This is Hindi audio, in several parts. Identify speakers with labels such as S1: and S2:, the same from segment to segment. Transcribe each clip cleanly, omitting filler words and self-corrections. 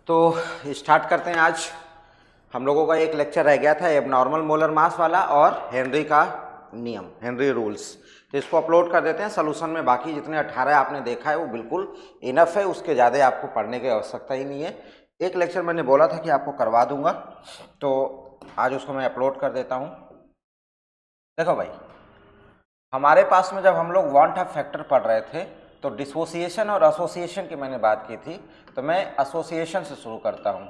S1: तो स्टार्ट करते हैं। आज हम लोगों का एक लेक्चर रह गया था एबनॉर्मल मोलर मास वाला और हेनरी का नियम, हेनरी रूल्स। तो इसको अपलोड कर देते हैं सॉल्यूशन में। बाकी जितने 18 आपने देखा है वो बिल्कुल इनफ है, उसके ज़्यादा आपको पढ़ने की आवश्यकता ही नहीं है। एक लेक्चर मैंने बोला था कि आपको करवा दूंगा, तो आज उसको मैं अपलोड कर देता हूँ। देखो भाई, हमारे पास में जब हम लोग वांट ऑफ फैक्टर पढ़ रहे थे तो डिसोसिएशन और एसोसिएशन की मैंने बात की थी, तो मैं एसोसिएशन से शुरू करता हूँ।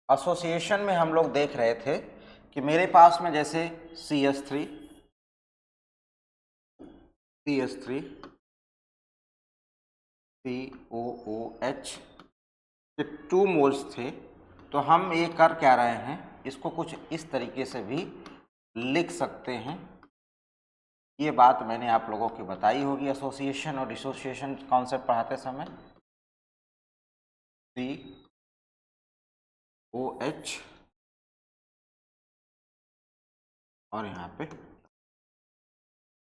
S1: एसोसिएशन में हम लोग देख रहे थे कि मेरे पास में जैसे CH3 COOH के 2 मोल्स थे। तो हम ये कर क्या रहे हैं, इसको कुछ इस तरीके से भी लिख सकते हैं। ये बात मैंने आप लोगों की बताई होगी एसोसिएशन और डिसोसिएशन कॉन्सेप्ट पढ़ाते समय। COH और यहाँ पे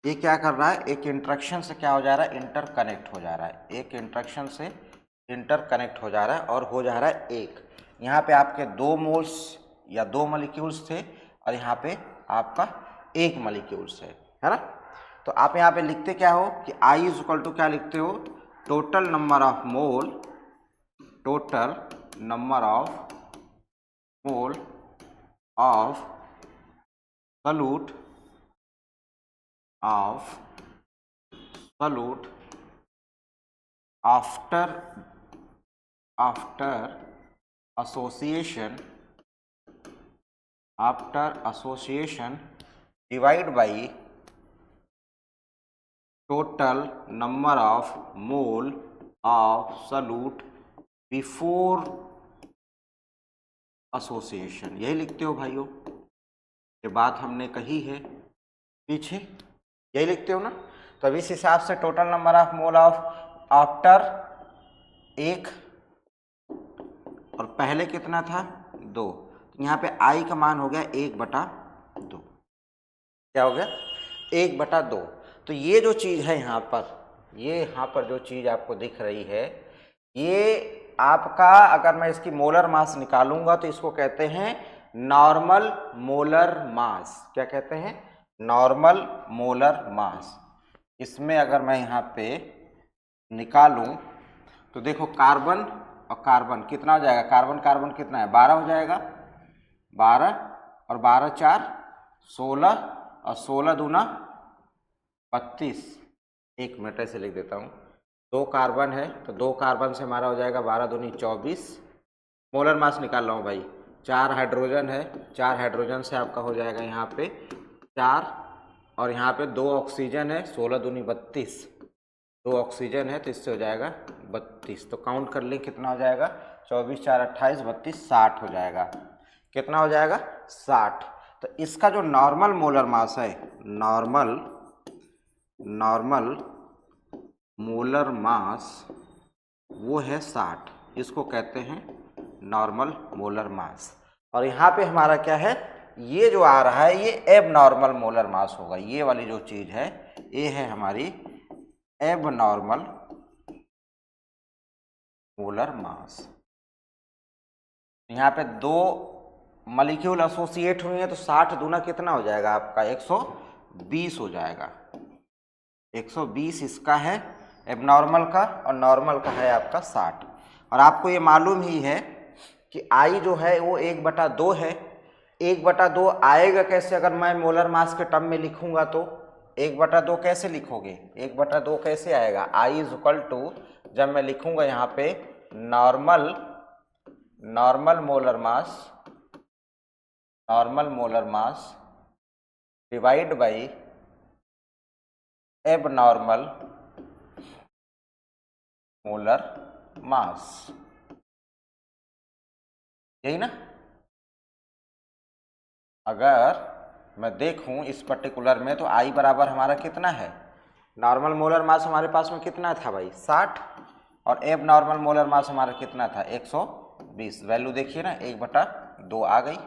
S1: ये क्या कर रहा है, एक इंटरेक्शन से क्या हो जा रहा है, इंटरकनेक्ट हो जा रहा है। एक इंटरेक्शन से इंटरकनेक्ट हो जा रहा है और हो जा रहा है एक। यहाँ पे आपके 2 मोल्स या 2 मॉलिक्यूल्स थे और यहाँ पे आपका 1 मॉलिक्यूल्स है ना। तो आप यहाँ पे लिखते क्या हो कि I इज इक्वल टू क्या लिखते हो, total number of mole, total number of mole of solute after association divide by total number of mole of solute before association। यही लिखते हो भाइयों, ये बात हमने कही है पीछे, यही लिखते हो ना। तो अब इस हिसाब से total number of mole of after 1 और पहले कितना था 2, तो यहाँ पे I का मान हो गया 1/2। क्या हो गया 1/2। तो ये जो चीज़ है यहाँ पर, ये यहाँ पर जो चीज़ आपको दिख रही है, ये आपका, अगर मैं इसकी मोलर मास निकालूंगा तो इसको कहते हैं नॉर्मल मोलर मास। क्या कहते हैं, नॉर्मल मोलर मास। इसमें अगर मैं यहाँ पे निकालूं तो देखो कार्बन और कार्बन कितना हो जाएगा, कार्बन कार्बन कितना है 12 हो जाएगा, 12 और 12 4 16 और 16 दूना 32। 1 मिनट ऐसे लिख देता हूँ। 2 कार्बन है तो 2 कार्बन से हमारा हो जाएगा 12 दूनी 24। मोलर मास निकाल रहा हूँ भाई। 4 हाइड्रोजन है, 4 हाइड्रोजन से आपका हो जाएगा यहाँ पे 4 और यहाँ पे 2 ऑक्सीजन है, 16 दूनी 32। 2 ऑक्सीजन है तो इससे हो जाएगा 32। तो काउंट कर लें कितना हो जाएगा, 24 4 28 32 60 हो जाएगा। कितना हो जाएगा 60। तो इसका जो नॉर्मल मोलर मास है, नॉर्मल मोलर मास वो है 60। इसको कहते हैं नॉर्मल मोलर मास। और यहाँ पे हमारा क्या है, ये जो आ रहा है ये एबनॉर्मल मोलर मास होगा। ये वाली जो चीज है ये है हमारी एबनॉर्मल मोलर मास। यहाँ पे 2 मॉलिक्यूल एसोसिएट हुए हैं तो 60 दूना कितना हो जाएगा आपका 120 हो जाएगा। 120 इसका है एबनॉर्मल का और नॉर्मल का है आपका 60। और आपको ये मालूम ही है कि I जो है वो 1/2 है। 1/2 आएगा कैसे, अगर मैं मोलर मास के टर्म में लिखूंगा तो 1/2 कैसे लिखोगे, 1/2 कैसे आएगा, I इज इक्वल टू, जब मैं लिखूंगा यहाँ पे normal molar mass divide by abnormal molar mass, यही ना। अगर मैं देखूं इस पर्टिकुलर में तो I बराबर हमारा कितना है, नॉर्मल मोलर मास हमारे पास में कितना था भाई 60 और एबनॉर्मल मोलर मास हमारा कितना था 120। वैल्यू देखिए ना 1/2 आ गई।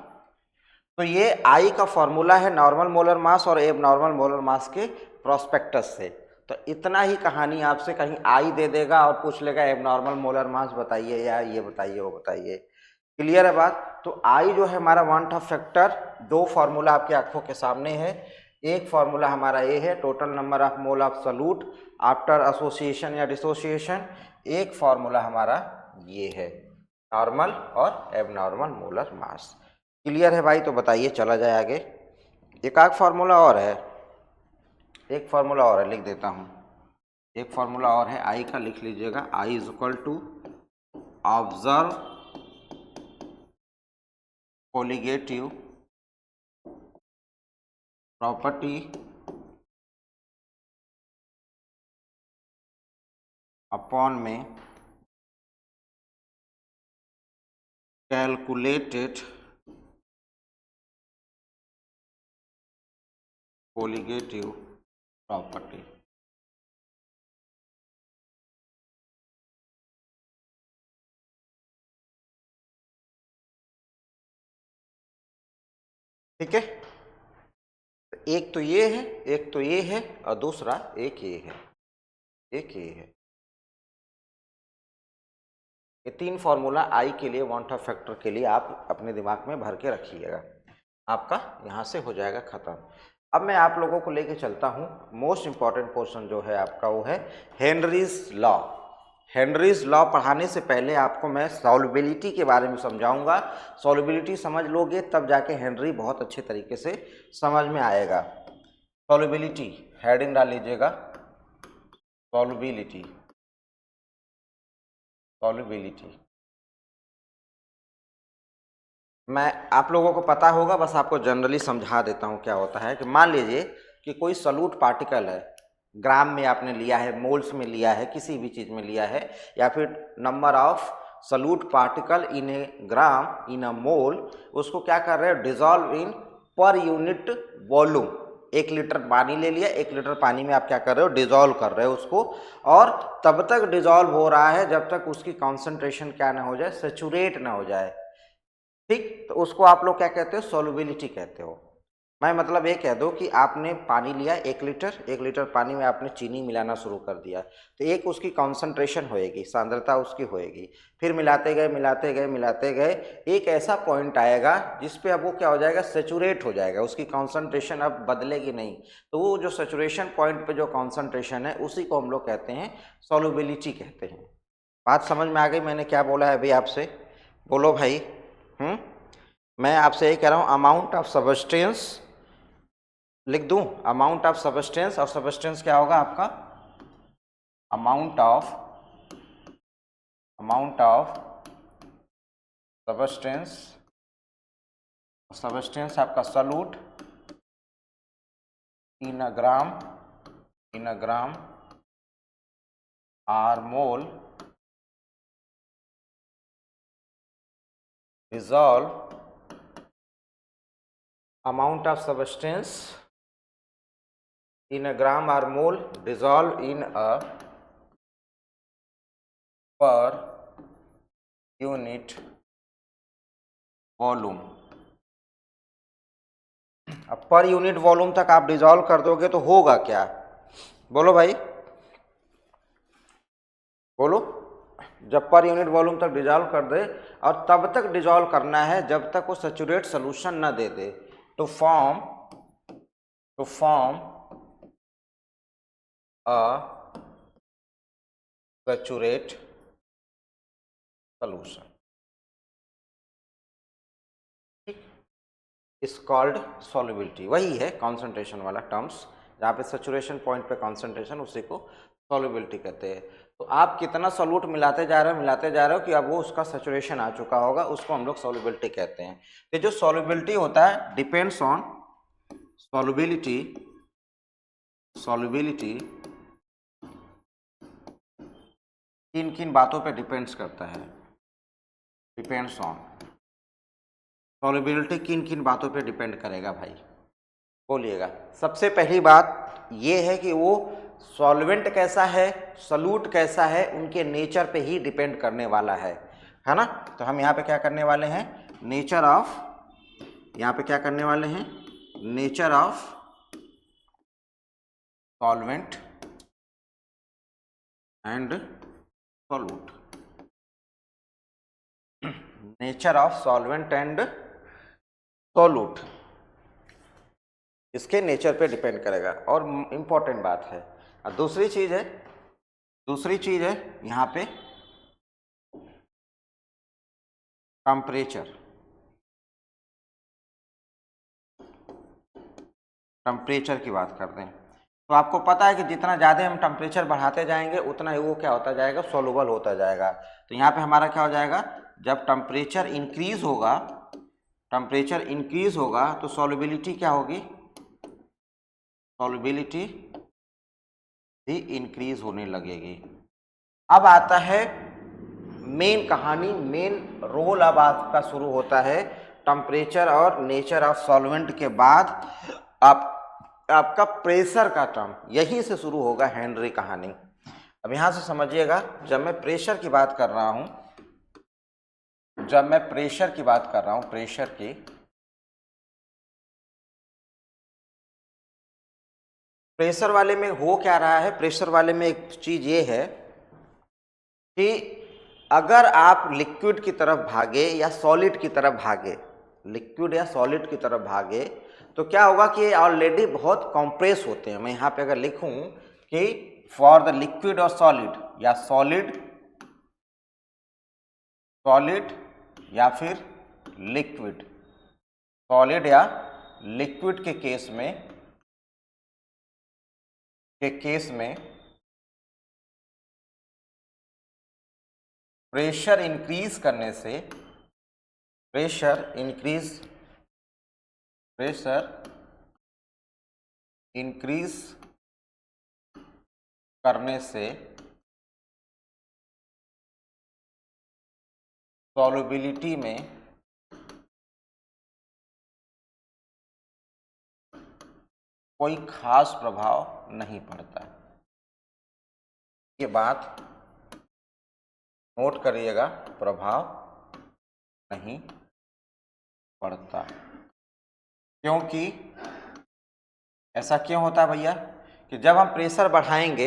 S1: तो ये I का फॉर्मूला है नॉर्मल मोलर मास और एबनॉर्मल मोलर मास के प्रोस्पेक्टस से। तो इतना ही कहानी, आपसे कहीं आई दे देगा और पूछ लेगा एबनॉर्मल मोलर मास बताइए या ये बताइए वो बताइए। क्लियर है बात। तो आई जो है हमारा वांट ऑफ फैक्टर, दो फार्मूला आपकी आंखों के सामने है। एक फार्मूला हमारा ये है total number of mole of solute after association या डिसोसिएशन। एक फार्मूला हमारा ये है नॉर्मल और एबनॉर्मल मोलर मास। क्लियर है भाई। तो बताइए चला जाए आगे। एक आध फार्मूला और है, एक फार्मूला और है, लिख देता हूँ। एक फार्मूला और है आई का, लिख लीजिएगा। I is equal to observe colligative property upon में कैलकुलेटेड कोलिगेटिव प्रॉपर्टी। ठीक है। एक तो ये है, एक तो ये है, और दूसरा एक ये है, एक ये है। ये तीन फॉर्मूला आई के लिए, वांट ऑफ फैक्टर के लिए आप अपने दिमाग में भर के रखिएगा, आपका यहाँ से हो जाएगा खत्म। अब मैं आप लोगों को लेके चलता हूँ, मोस्ट इंपॉर्टेंट पोर्शन जो है आपका वो है हेनरीज लॉ। हेनरीज लॉ पढ़ाने से पहले आपको मैं सॉल्युबिलिटी के बारे में समझाऊंगा। सॉल्युबिलिटी समझ लोगे तब जाके हेनरी बहुत अच्छे तरीके से समझ में आएगा। सॉल्युबिलिटी हेडिंग डाल लीजिएगा, सॉल्युबिलिटी, सॉल्युबिलिटी। मैं आप लोगों को पता होगा, बस आपको जनरली समझा देता हूँ क्या होता है। कि मान लीजिए कि कोई सॉल्यूट पार्टिकल है, ग्राम में आपने लिया है, मोल्स में लिया है, किसी भी चीज़ में लिया है, या फिर number of solute particle in a gram in a mole, उसको क्या कर रहे हो, dissolve in per unit volume. 1 litre पानी ले लिया, 1 लीटर पानी में आप क्या कर रहे हो, डिजॉल्व कर रहे हो उसको, और तब तक डिजॉल्व हो रहा है जब तक उसकी कॉन्सेंट्रेशन क्या ना हो जाए, सेचुरेट ना हो जाए। ठीक, तो उसको आप लोग क्या कहते हो, सॉल्युबिलिटी कहते हो। मैं मतलब ये कह दो कि आपने पानी लिया 1 लीटर, 1 लीटर पानी में आपने चीनी मिलाना शुरू कर दिया, तो एक उसकी कॉन्सेंट्रेशन होएगी, सांद्रता उसकी होएगी। फिर मिलाते गए मिलाते गए मिलाते गए, एक ऐसा पॉइंट आएगा जिस पे अब वो क्या हो जाएगा, सेचुरेट हो जाएगा, उसकी कॉन्सेंट्रेशन अब बदलेगी नहीं। तो वो जो सेचुरेशन पॉइंट पे जो कॉन्सेंट्रेशन है उसी को हम लोग कहते हैं सॉल्युबिलिटी कहते हैं। बात समझ में आ गई मैंने क्या बोला है अभी आपसे? बोलो भाई। मैं आपसे ये कह रहा हूँ अमाउंट ऑफ सबस्टेंस लिख दूं, अमाउंट ऑफ सबस्टेंस, और सबस्टेंस क्या होगा आपका, अमाउंट ऑफ सबस्टेंस। सबस्टेंस आपका solute in a gram or mole dissolve, amount of substance in a gram or mole dissolve in a per unit volume. अब पर यूनिट वॉल्यूम तक आप डिजॉल्व कर दोगे तो होगा क्या, बोलो भाई, बोलो। जब पर यूनिट वॉल्यूम तक डिजॉल्व कर दे, और तब तक डिजॉल्व करना है जब तक वो सैचुरेट सोल्यूशन ना दे दे, to form a saturate solution. Is called solubility. वही है कॉन्सेंट्रेशन वाला टर्म्स, जहाँ पे सैचुरेशन पॉइंट पे कॉन्सेंट्रेशन, उसी को सॉल्युबिलिटी कहते हैं। तो आप कितना सॉल्यूट मिलाते जा रहे हो कि अब वो उसका सैचुरेशन आ चुका होगा, उसको हम लोग सॉल्युबिलिटी कहते हैं। तो जो सॉल्युबिलिटी होता है डिपेंड्स ऑन सॉल्युबिलिटी किन किन बातों पे डिपेंड्स करता है, डिपेंड्स ऑन सॉल्युबिलिटी किन किन बातों पे डिपेंड करेगा भाई, बोलिएगा। सबसे पहली बात ये है कि वो सॉल्वेंट कैसा है, सॉल्यूट कैसा है, उनके नेचर पे ही डिपेंड करने वाला है ना। तो हम यहाँ पे क्या करने वाले हैं, नेचर ऑफ, यहाँ पे क्या करने वाले हैं, nature of solvent and solute, nature of solvent and solute, इसके नेचर पे डिपेंड करेगा। और इम्पॉर्टेंट बात है, और दूसरी चीज है यहाँ पे टेम्परेचर की बात करते हैं। तो आपको पता है कि जितना ज़्यादा हम टेम्परेचर बढ़ाते जाएंगे उतना ही वो क्या होता जाएगा, सोलूबल होता जाएगा। तो यहाँ पे हमारा क्या हो जाएगा, जब टेम्परेचर इंक्रीज होगा तो सॉल्युबिलिटी क्या होगी, सॉल्युबिलिटी भी इंक्रीज होने लगेगी। अब आता है मेन कहानी, मेन रोल अब आपका शुरू होता है। टेम्परेचर और नेचर ऑफ सॉल्वेंट के बाद आपका प्रेशर का टर्म, यहीं से शुरू होगा हेनरी कहानी। अब यहां से समझिएगा, जब मैं प्रेशर की बात कर रहा हूं, प्रेशर वाले में हो क्या रहा है, प्रेशर वाले में एक चीज ये है कि अगर आप लिक्विड की तरफ भागे या सॉलिड की तरफ भागे, तो क्या होगा कि ऑलरेडी बहुत कंप्रेस होते हैं। मैं यहाँ पे अगर लिखूं कि फॉर द लिक्विड और सॉलिड, या सॉलिड या फिर लिक्विड, सॉलिड या लिक्विड के केस में प्रेशर इंक्रीज करने से सॉल्युबिलिटी में कोई खास प्रभाव नहीं पड़ता। ये बात नोट करिएगा, प्रभाव नहीं पड़ता। क्योंकि ऐसा क्यों होता है भैया, कि जब हम प्रेशर बढ़ाएंगे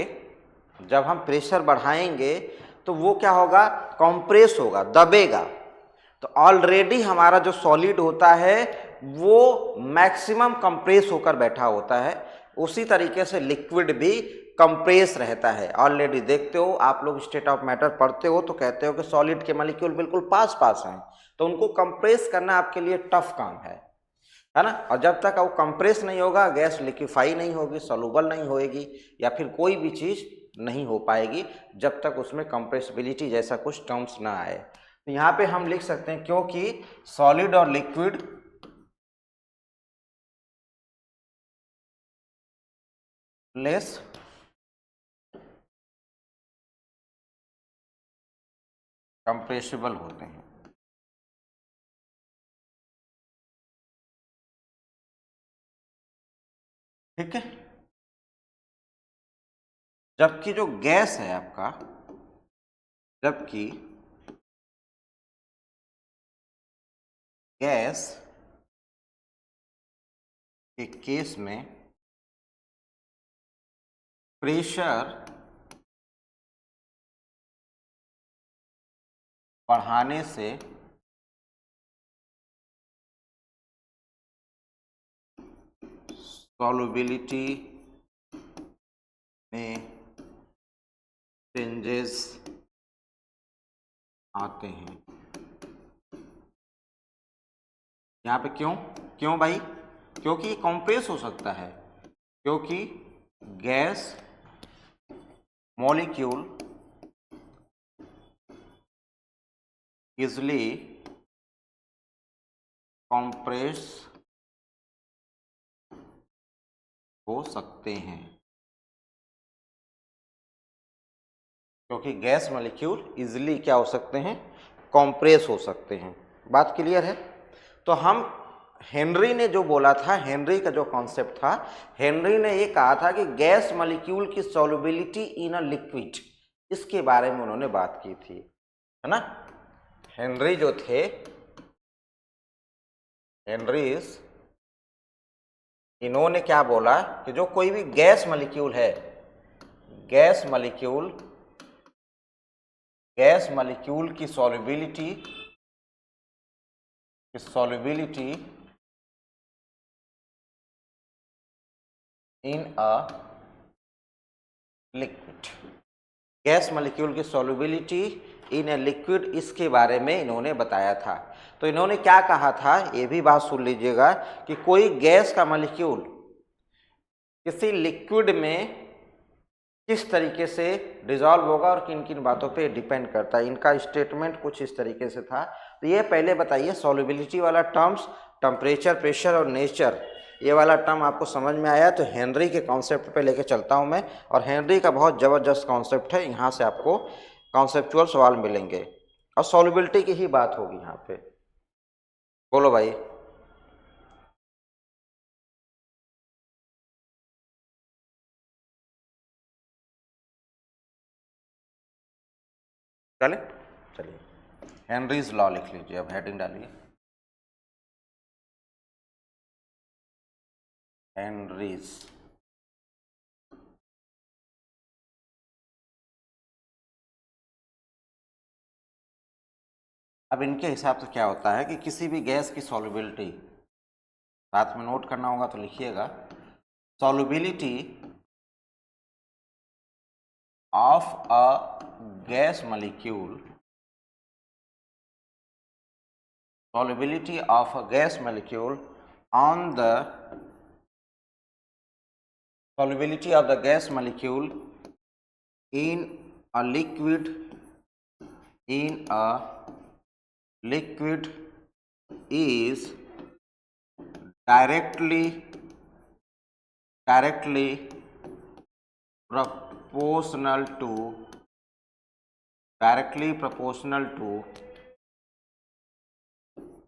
S1: तो वो क्या होगा, कंप्रेस होगा, दबेगा। तो ऑलरेडी हमारा जो सॉलिड होता है वो मैक्सिमम कंप्रेस होकर बैठा होता है। उसी तरीके से लिक्विड भी कंप्रेस रहता है। ऑलरेडी देखते हो आप लोग, स्टेट ऑफ मैटर पढ़ते हो तो कहते हो कि सॉलिड के मॉलिक्यूल बिल्कुल पास हैं, तो उनको कंप्रेस करना आपके लिए टफ काम है ना। और जब तक वो कंप्रेस नहीं होगा, गैस लिक्विफाई नहीं होगी, सॉल्युबल नहीं होएगी, या फिर कोई भी चीज़ नहीं हो पाएगी जब तक उसमें कंप्रेसिबिलिटी जैसा कुछ टर्म्स ना आए। तो यहाँ पे हम लिख सकते हैं, क्योंकि सॉलिड और लिक्विड लेस कंप्रेसिबल होते हैं। ठीक है, जबकि जो गैस है आपका, जबकि गैस के केस में प्रेशर बढ़ाने से सॉल्युबिलिटी में चेंजेस आते हैं। यहाँ पे क्यों भाई, क्योंकि कंप्रेस हो सकता है, क्योंकि गैस मॉलिक्यूल इजली कंप्रेस हो सकते हैं, क्योंकि गैस मॉलिक्यूल इजली क्या हो सकते हैं, कंप्रेस हो सकते हैं। बात क्लियर है। तो हम हेनरी ने जो बोला था, हेनरी का जो कॉन्सेप्ट था, हेनरी ने ये कहा था कि गैस मॉलिक्यूल की सॉल्युबिलिटी इन अ लिक्विड, इसके बारे में उन्होंने बात की थी, है ना। हेनरी जो थे, हेनरीज, इन्होंने क्या बोला कि जो कोई भी गैस मॉलिक्यूल है, गैस मॉलिक्यूल गैस मॉलिक्यूल की solubility in a liquid, gas molecule की सॉल्युबिलिटी इन ए लिक्विड, इसके बारे में इन्होंने बताया था। तो इन्होंने क्या कहा था, ये भी बात सुन लीजिएगा कि कोई गैस का मॉलिक्यूल किसी लिक्विड में किस तरीके से डिजॉल्व होगा और किन किन बातों पे डिपेंड करता है। इनका स्टेटमेंट कुछ इस तरीके से था। तो ये पहले बताइए सॉल्युबिलिटी वाला टर्म्स, टेम्परेचर, प्रेशर और नेचर, ये वाला टर्म आपको समझ में आया। तो हेनरी के कॉन्सेप्ट पे लेके चलता हूँ मैं, और हेनरी का बहुत ज़बरदस्त कॉन्सेप्ट है, यहाँ से आपको कॉन्सेप्चुअल सवाल मिलेंगे और सॉल्युबिलिटी की ही बात होगी यहाँ पे। बोलो भाई। चले चलिए, हेनरीज लॉ लिख लीजिए, अब हेडिंग डालिए, हेनरीज। अब इनके हिसाब से क्या होता है कि किसी भी गैस की सॉल्युबिलिटी, साथ में नोट करना होगा तो लिखिएगा, solubility of a gas molecule, solubility of a gas molecule on the solubility of the gas molecule in a liquid is directly proportional to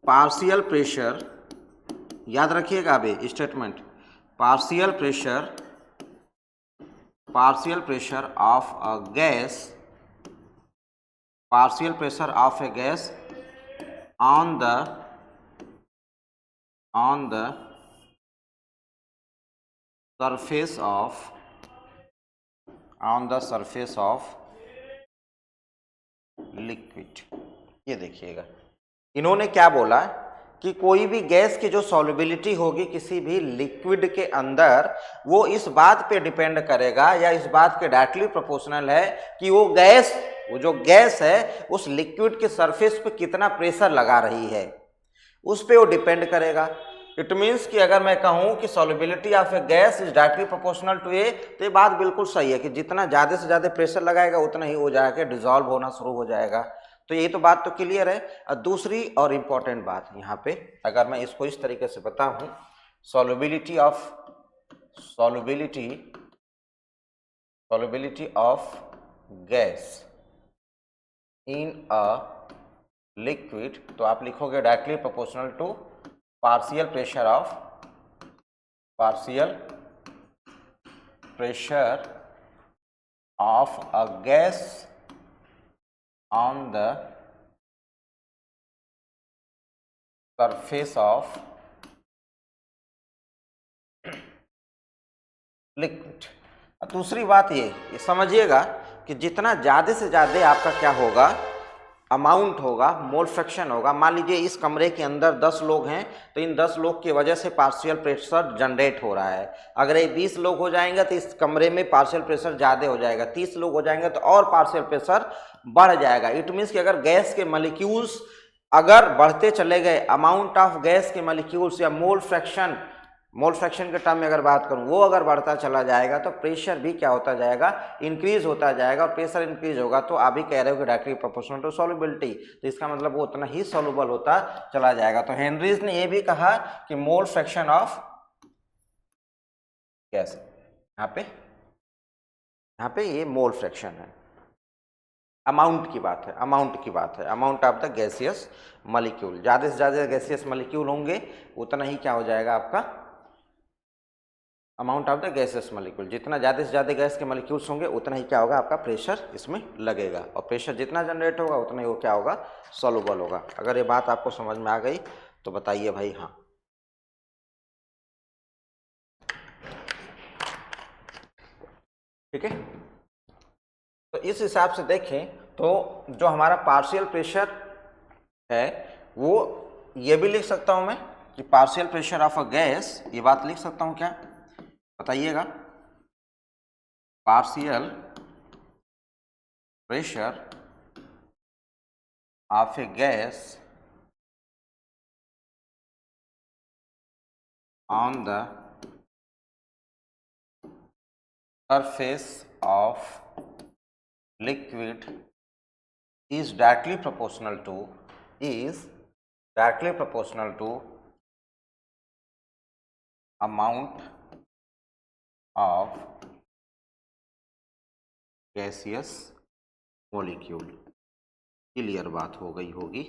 S1: partial pressure, याद रखिएगा अभी statement, partial pressure of a gas, partial pressure of a gas on the surface of liquid. ये देखिएगा इन्होंने क्या बोला कि कोई भी गैस की जो सॉल्युबिलिटी होगी किसी भी लिक्विड के अंदर, वो इस बात पे डिपेंड करेगा या इस बात के डायरेक्टली प्रोपोर्शनल है कि वो जो गैस है उस लिक्विड के सरफेस पे कितना प्रेशर लगा रही है, उस पे वो डिपेंड करेगा। इट मीन्स कि अगर मैं कहूँ कि solubility of a gas is directly proportional to A, तो ये बात बिल्कुल सही है कि जितना ज़्यादा से ज़्यादा प्रेशर लगाएगा उतना ही हो जाएगा, डिजॉल्व होना शुरू हो जाएगा। तो ये तो बात तो क्लियर है। और दूसरी और इम्पॉर्टेंट बात यहाँ पे, अगर मैं इसको इस तरीके से बताऊँ, solubility of gas in a liquid, तो आप लिखोगे directly proportional to partial pressure of a gas on the surface of liquid। दूसरी बात ये समझिएगा कि जितना ज़्यादा से ज़्यादा आपका क्या होगा, अमाउंट होगा, मोल फ्रैक्शन होगा। मान लीजिए इस कमरे के अंदर 10 लोग हैं, तो इन 10 लोग की वजह से पार्शियल प्रेशर जनरेट हो रहा है। अगर ये 20 लोग हो जाएंगे तो इस कमरे में पार्शियल प्रेशर ज़्यादा हो जाएगा, 30 लोग हो जाएंगे तो और पार्शियल प्रेशर बढ़ जाएगा। इट मीन्स कि अगर गैस के मॉलिक्यूल्स अगर बढ़ते चले गए, अमाउंट ऑफ गैस के मॉलिक्यूल्स या मोल फ्रैक्शन के टर्म में अगर बात करूं, वो अगर बढ़ता चला जाएगा तो प्रेशर भी क्या होता जाएगा, इंक्रीज होता जाएगा। और प्रेशर इंक्रीज होगा तो आप भी कह रहे हो कि डायरेक्टली प्रोपोर्शनल टू सॉल्युबिलिटी, तो इसका मतलब वो उतना ही सॉल्युबल होता चला जाएगा। तो हेनरीज ने ये भी कहा कि मोल फ्रैक्शन ऑफ गैस, यहाँ पे ये मोल फ्रैक्शन है, अमाउंट की बात है, amount of the gaseous molecule. ज़्यादा से ज़्यादा गैसियस मॉलिक्यूल होंगे उतना ही क्या हो जाएगा आपका, amount of the gaseous molecule. जितना ज़्यादा से ज़्यादा गैस के मॉलिक्यूल्स होंगे उतना ही क्या होगा, आपका प्रेशर इसमें लगेगा, और प्रेशर जितना जनरेट होगा उतना ही वो क्या होगा, सॉल्युबल होगा। अगर ये बात आपको समझ में आ गई तो बताइए भाई हाँ। ठीक है, तो इस हिसाब से देखें तो जो हमारा पार्शियल प्रेशर है वो ये भी लिख सकता हूं मैं कि partial pressure of a gas, ये बात लिख सकता हूं क्या, बताइएगा। Partial pressure of a gas on the surface of liquid is directly proportional to amount of gaseous molecule। Clear बात हो गई होगी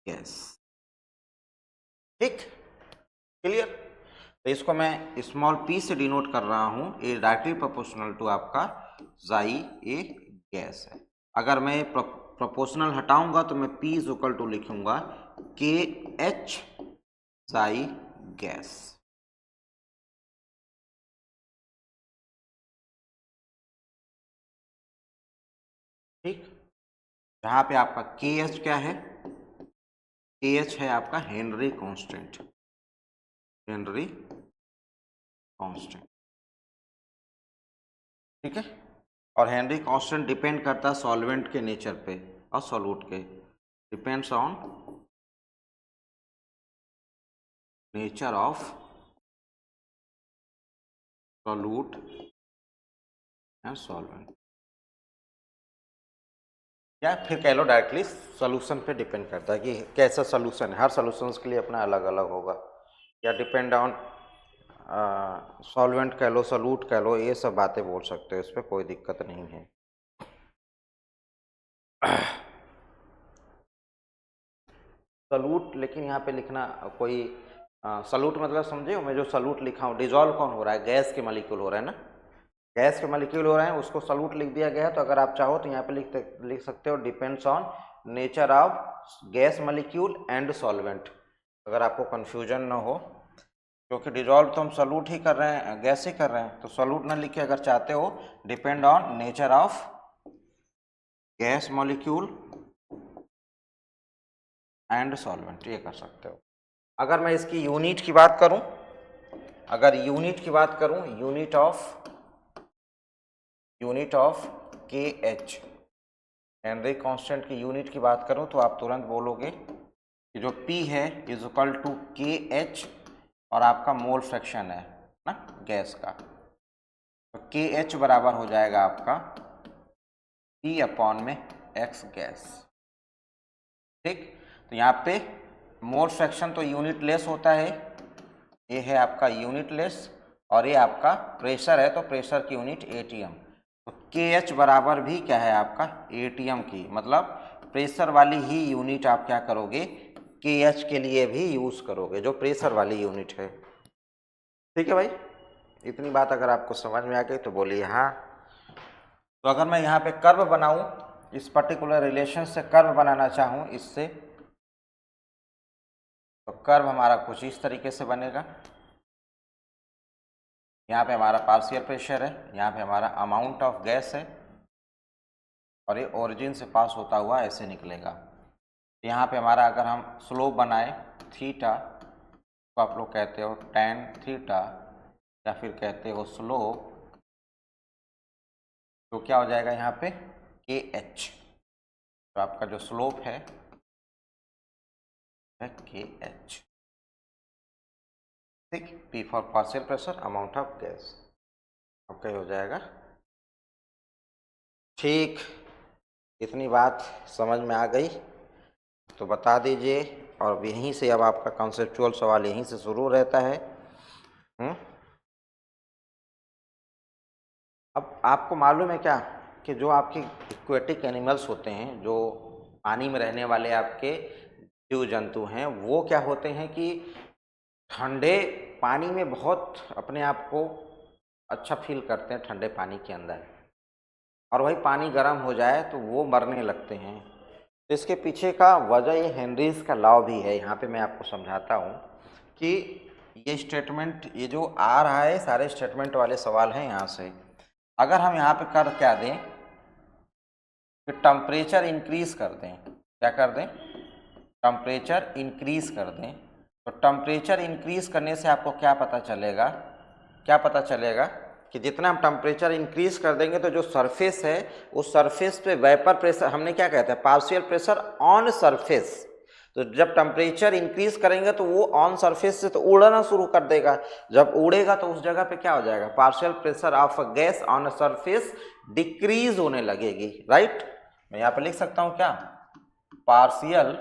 S1: गैस, ठीक, क्लियर। तो इसको मैं स्मॉल p से डिनोट कर रहा हूं, ये डायरेक्टली प्रोपोर्शनल टू आपका जाई ए गैस है। अगर मैं प्रोपोर्शनल हटाऊंगा तो मैं p इज इक्वल टू लिखूंगा के एच जाई गैस। ठीक, जहां पे आपका के एच क्या है, के एच है आपका हेनरी कांस्टेंट, हेनरी कांस्टेंट, ठीक है। और हेनरी कांस्टेंट डिपेंड करता है सॉल्वेंट के नेचर पे और सॉल्यूट के, depends on nature of solute and solvent, या फिर कह लो डायरेक्टली सॉल्यूशन पे डिपेंड करता है कि कैसा सॉल्यूशन है। हर सॉल्यूशंस के लिए अपना अलग अलग होगा, या डिपेंड ऑन सॉल्वेंट कह लो, सॉल्यूट कह लो, ये सब बातें बोल सकते हो, इस पर कोई दिक्कत नहीं है। सॉल्यूट लेकिन यहाँ पे लिखना कोई सॉल्यूट मतलब समझे, मैं जो सॉल्यूट लिखा हूँ डिजॉल्व कौन हो रहा है, गैस के मॉलिक्यूल हो रहा है ना, गैस के मॉलिक्यूल हो रहे हैं, उसको सॉल्यूट लिख दिया गया है। तो अगर आप चाहो तो यहाँ पे लिख सकते हो depends on nature of gas molecule and solvent, अगर आपको कंफ्यूजन ना हो, क्योंकि डिजॉल्व तो हम सॉल्यूट ही कर रहे हैं, गैस ही कर रहे हैं, तो सॉल्यूट ना लिख के अगर चाहते हो depend on nature of gas molecule and solvent, ये कर सकते हो। अगर मैं इसकी यूनिट की बात करूं, अगर यूनिट की बात करूं, यूनिट ऑफ के एच, हेनरी कांस्टेंट की यूनिट की बात करूं, तो आप तुरंत बोलोगे कि जो P है इज इक्वल टू के एच और आपका मोल फ्रैक्शन है ना गैस का, तो के एच बराबर हो जाएगा आपका P अपॉन में एक्स गैस। ठीक, तो यहाँ पे मोल फ्रैक्शन तो यूनिट लेस होता है, ये है आपका यूनिट लेस, और ये आपका प्रेशर है तो प्रेशर की यूनिट एटीएम, तो के एच बराबर भी क्या है आपका एटीएम की, मतलब प्रेशर वाली ही यूनिट आप क्या करोगे के एच के लिए भी यूज करोगे, जो प्रेशर वाली यूनिट है। ठीक है भाई, इतनी बात अगर आपको समझ में आ गई तो बोलिए हाँ। तो अगर मैं यहाँ पे कर्व बनाऊं, इस पर्टिकुलर रिलेशन से कर्व बनाना चाहूं इससे, तो कर्व हमारा कुछ इस तरीके से बनेगा। यहाँ पे हमारा पार्शियल प्रेशर है, यहाँ पे हमारा अमाउंट ऑफ गैस है, और ये ओरिजिन से पास होता हुआ ऐसे निकलेगा। यहाँ पे हमारा अगर हम स्लोप बनाए थीटा, तो आप लोग कहते हो tan थीटा या फिर कहते हो स्लोप, तो क्या हो जाएगा यहाँ पे के एच, तो आपका जो स्लोप है के एच। ठीक, P for partial pressure, amount of gas, आपका हो जाएगा। ठीक, इतनी बात समझ में आ गई तो बता दीजिए, और यहीं से अब आपका कॉन्सेप्चुअल सवाल यहीं से शुरू रहता है। अब आपको मालूम है क्या कि जो आपके एक्वेटिक एनिमल्स होते हैं, जो पानी में रहने वाले आपके जीव जंतु हैं, वो क्या होते हैं कि ठंडे पानी में बहुत अपने आप को अच्छा फील करते हैं ठंडे पानी के अंदर, और वही पानी गर्म हो जाए तो वो मरने लगते हैं। तो इसके पीछे का वजह ये हेनरीज का लॉ भी है। यहाँ पे मैं आपको समझाता हूँ कि ये स्टेटमेंट, ये जो आ रहा है सारे स्टेटमेंट वाले सवाल हैं यहाँ से, अगर हम यहाँ पे कर क्या दें कि टेम्परेचर इंक्रीज कर दें, क्या कर दें, टेम्परेचर इंक्रीज कर दें। तो टेम्परेचर इंक्रीज करने से आपको क्या पता चलेगा, क्या पता चलेगा कि जितना हम टेम्परेचर इंक्रीज कर देंगे तो जो सरफेस है उस सरफेस पे वेपर प्रेशर, हमने क्या कहते हैं, पार्शियल प्रेशर ऑन सरफेस। तो जब टेम्परेचर इंक्रीज करेंगे तो वो ऑन सरफेस से तो उड़ना शुरू कर देगा, जब उड़ेगा तो उस जगह पे क्या हो जाएगा, partial pressure of a gas on a surface decrease होने लगेगी, राइट। मैं यहाँ पे लिख सकता हूँ क्या, partial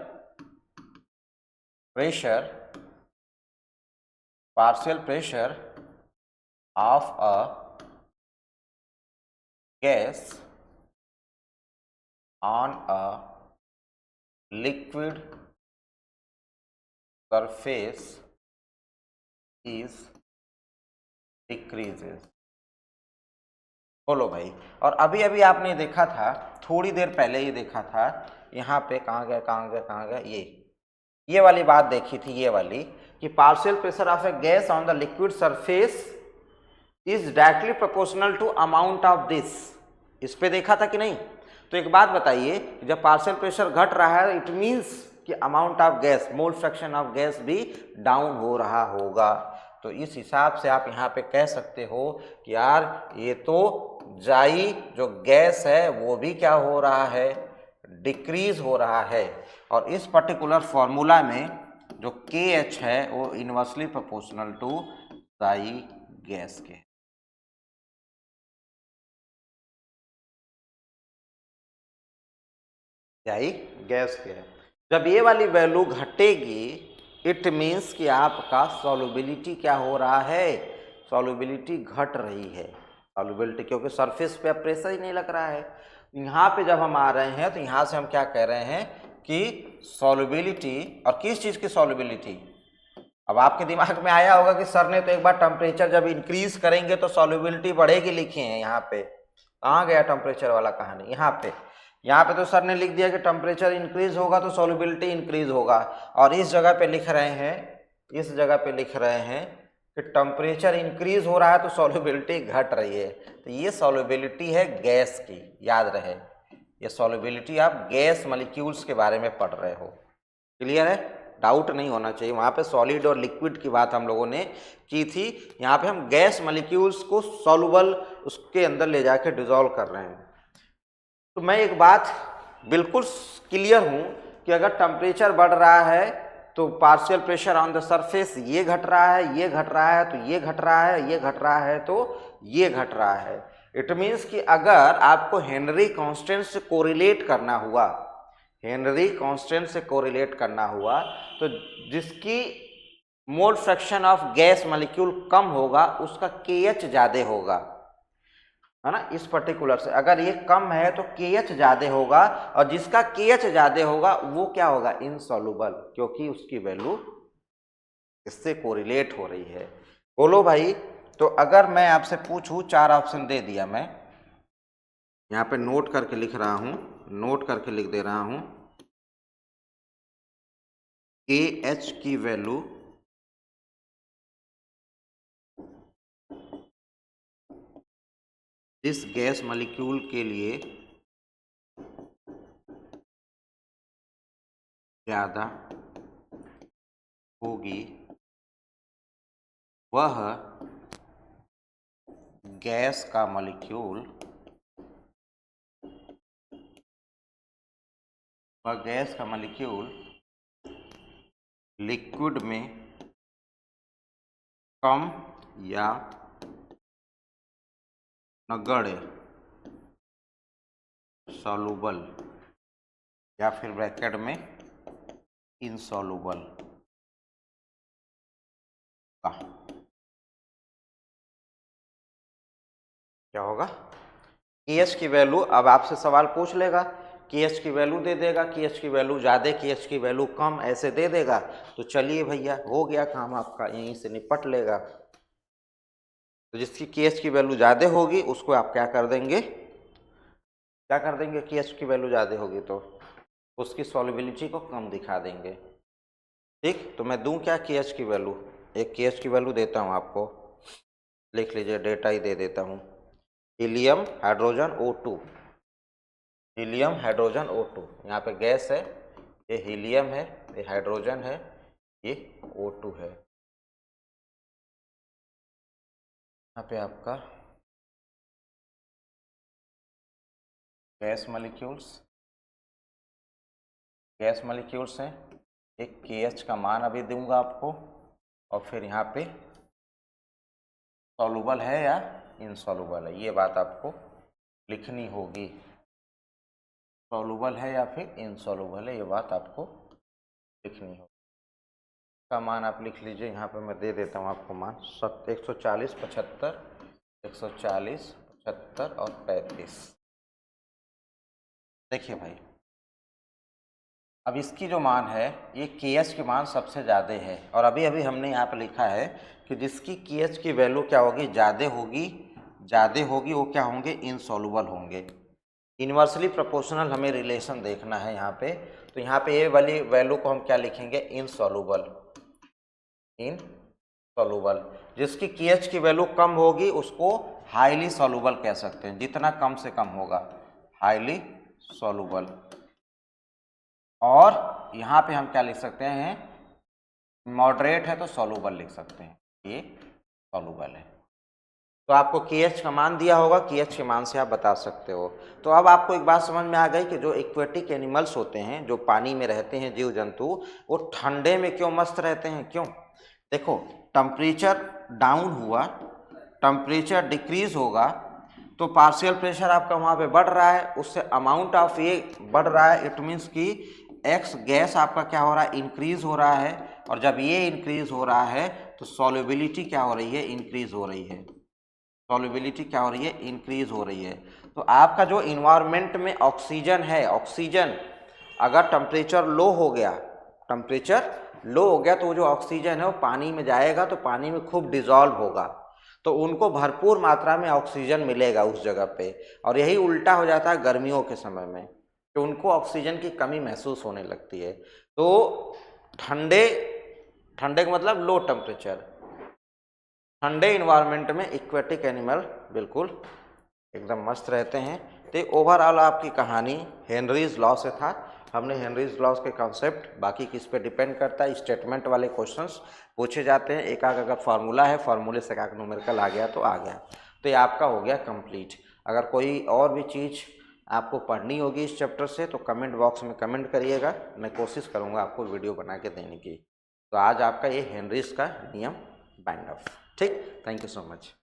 S1: pressure of a gas on a liquid surface is decreases. बोलो भाई। और अभी अभी आपने देखा था, थोड़ी देर पहले ही देखा था, यहाँ पे कहाँ गया कहाँ गया कहाँ गया, ये वाली बात देखी थी, ये वाली कि partial pressure of a gas on the liquid surface is directly proportional to amount of this, इस पे देखा था कि नहीं। तो एक बात बताइए, जब पार्शियल प्रेशर घट रहा है इट मीन्स कि amount of gas, mole fraction of gas भी डाउन हो रहा होगा। तो इस हिसाब से आप यहाँ पे कह सकते हो कि यार ये तो जाई जो गैस है वो भी क्या हो रहा है, डिक्रीज हो रहा है। और इस पर्टिकुलर फॉर्मूला में जो KH है वो इनवर्सली प्रोपोर्शनल टू जाई गैस के। जाई गैस के है। जब ये वाली वैल्यू घटेगी इट मीन्स कि आपका सॉल्युबिलिटी क्या हो रहा है, सॉल्युबिलिटी घट रही है, सॉल्युबिलिटी, क्योंकि सरफेस पे अब प्रेशर ही नहीं लग रहा है। यहाँ पे जब हम आ रहे हैं तो यहाँ से हम क्या कह रहे हैं कि सॉल्युबिलिटी, और किस चीज़ की सॉल्युबिलिटी, अब आपके दिमाग में आया होगा कि सर ने तो एक बार टेम्परेचर जब इंक्रीज करेंगे तो सॉल्युबिलिटी बढ़ेगी लिखी है, यहाँ पे कहाँ गया टेम्परेचर वाला कहानी, यहाँ पे तो सर ने लिख दिया कि टेम्परेचर इंक्रीज होगा तो सॉल्युबिलिटी इंक्रीज होगा। और इस जगह पे लिख रहे हैं, इस जगह पे लिख रहे हैं कि टेम्परेचर इंक्रीज हो रहा है तो सॉल्युबिलिटी घट रही है। तो ये सॉल्युबिलिटी है गैस की, याद रहे, ये सॉल्युबिलिटी आप गैस मॉलिक्यूल्स के बारे में पढ़ रहे हो, क्लियर है, डाउट नहीं होना चाहिए। वहाँ पे सॉलिड और लिक्विड की बात हम लोगों ने की थी, यहाँ पे हम गैस मॉलिक्यूल्स को सॉल्युबल उसके अंदर ले जाके डिजोल्व कर रहे हैं। तो मैं एक बात बिल्कुल क्लियर हूँ कि अगर टेम्परेचर बढ़ रहा है तो partial pressure on the surface ये घट रहा है, ये घट रहा है, तो ये घट रहा है, ये घट रहा है, तो ये घट रहा है। इट मीन्स कि अगर आपको हेनरी कांस्टेंट से कोरिलेट करना हुआ, हेनरी कांस्टेंट से कोरिलेट करना हुआ, तो जिसकी mole fraction of gas molecule कम होगा उसका KH ज़्यादा होगा, है ना। इस पर्टिकुलर से अगर ये कम है तो KH ज़्यादा होगा, और जिसका KH ज़्यादा होगा वो क्या होगा, इनसॉल्युबल, क्योंकि उसकी वैल्यू इससे कोरिलेट हो रही है। बोलो भाई। तो अगर मैं आपसे पूछूं, 4 ऑप्शन दे दिया, मैं यहाँ पे नोट करके लिख रहा हूँ, नोट करके लिख दे रहा हूँ, KH की वैल्यू इस गैस मॉलिक्यूल के लिए ज़्यादा होगी, वह गैस का मॉलिक्यूल, वह गैस का मॉलिक्यूल लिक्विड में कम या नगण्य सॉल्युबल, या फिर ब्रैकेट में इनसॉल्युबल का क्या होगा, KH की वैल्यू। अब आपसे सवाल पूछ लेगा, KH की वैल्यू दे देगा, KH की वैल्यू ज़्यादा, KH की वैल्यू कम, ऐसे दे देगा। तो चलिए भैया, हो गया काम आपका, यहीं से निपट लेगा। तो जिसकी KH की वैल्यू ज़्यादा होगी उसको आप क्या कर देंगे, क्या कर देंगे, KH की वैल्यू ज़्यादा होगी तो उसकी सॉल्युबिलिटी को कम दिखा देंगे, ठीक। तो मैं दूं क्या, KH की वैल्यू, एक KH की वैल्यू देता हूं आपको, लिख लीजिए, डेटा ही दे देता हूं, helium hydrogen O2, helium hydrogen O2, यहाँ पे गैस है, ये हीलियम है, ये हाइड्रोजन है, ये O2 है। यहाँ पे आपका गैस मॉलिक्यूल्स हैं। एक KH का मान अभी दूंगा आपको, और फिर यहाँ पे सॉल्युबल है या इनसॉल्युबल है, ये बात आपको लिखनी होगी। सॉल्युबल है या फिर इनसॉल्युबल है, ये बात आपको लिखनी होगी। का मान आप लिख लीजिए, यहाँ पे मैं दे देता हूँ आपको मान 140, 75, 140, 75 और 35। देखिए भाई, अब इसकी जो मान है ये KH की मान सबसे ज़्यादा है, और अभी अभी हमने यहाँ पे लिखा है कि जिसकी KH की वैल्यू क्या होगी, ज़्यादा होगी वो क्या होंगे, इनसॉल्युबल होंगे। इन्वर्सली प्रोपोर्शनल हमें रिलेशन देखना है यहाँ पे, तो यहाँ पे ये वाली वैल्यू को हम क्या लिखेंगे, इनसॉल्युबल। जिसकी KH की वैल्यू कम होगी उसको हाईली सॉल्युबल कह सकते हैं, जितना कम से कम होगा हाईली सॉल्युबल। और यहाँ पे हम क्या लिख सकते हैं, मॉडरेट है तो सॉल्युबल लिख सकते हैं, ये सॉल्युबल है। तो आपको KH का मान दिया होगा, KH के मान से आप बता सकते हो। तो अब आपको एक बात समझ में आ गई कि जो एक्वेटिक एनिमल्स होते हैं, जो पानी में रहते हैं जीव जंतु, वो ठंडे में क्यों मस्त रहते हैं, क्यों? देखो, टेम्परेचर डाउन हुआ, टेम्परेचर डिक्रीज होगा तो पार्शियल प्रेशर आपका वहाँ पे बढ़ रहा है, उससे अमाउंट ऑफ ये बढ़ रहा है, इट मीन्स कि एक्स गैस आपका क्या हो रहा है, इंक्रीज हो रहा है। और जब ये इंक्रीज हो रहा है तो सॉल्युबिलिटी क्या हो रही है, इंक्रीज हो रही है। सॉल्युबिलिटी क्या हो रही है, इंक्रीज हो रही है। तो आपका जो इन्वायरमेंट में ऑक्सीजन है, ऑक्सीजन अगर टेम्परेचर लो हो गया तो जो ऑक्सीजन है वो पानी में जाएगा तो पानी में खूब डिजॉल्व होगा, तो उनको भरपूर मात्रा में ऑक्सीजन मिलेगा उस जगह पे। और यही उल्टा हो जाता है गर्मियों के समय में, तो उनको ऑक्सीजन की कमी महसूस होने लगती है। तो ठंडे का मतलब लो टेम्परेचर, ठंडे इन्वायरमेंट में एक्वेटिक एनिमल बिल्कुल एकदम मस्त रहते हैं। तो ओवरऑल आपकी कहानी हेनरीज लॉ से था। हमने हेनरीज लॉ के कॉन्सेप्ट, बाकी किस पे डिपेंड करता है, स्टेटमेंट वाले क्वेश्चंस पूछे जाते हैं, एक आग अगर फार्मूला है, फार्मूले से एक न्यूमेरिकल आ गया तो आ गया। तो ये आपका हो गया कंप्लीट। अगर कोई और भी चीज़ आपको पढ़नी होगी इस चैप्टर से तो कमेंट बॉक्स में कमेंट करिएगा, मैं कोशिश करूँगा आपको वीडियो बना के देने की। तो आज आपका ये हेनरीज का नियम बाइंड ऑफ। ठीक, थैंक यू सो मच।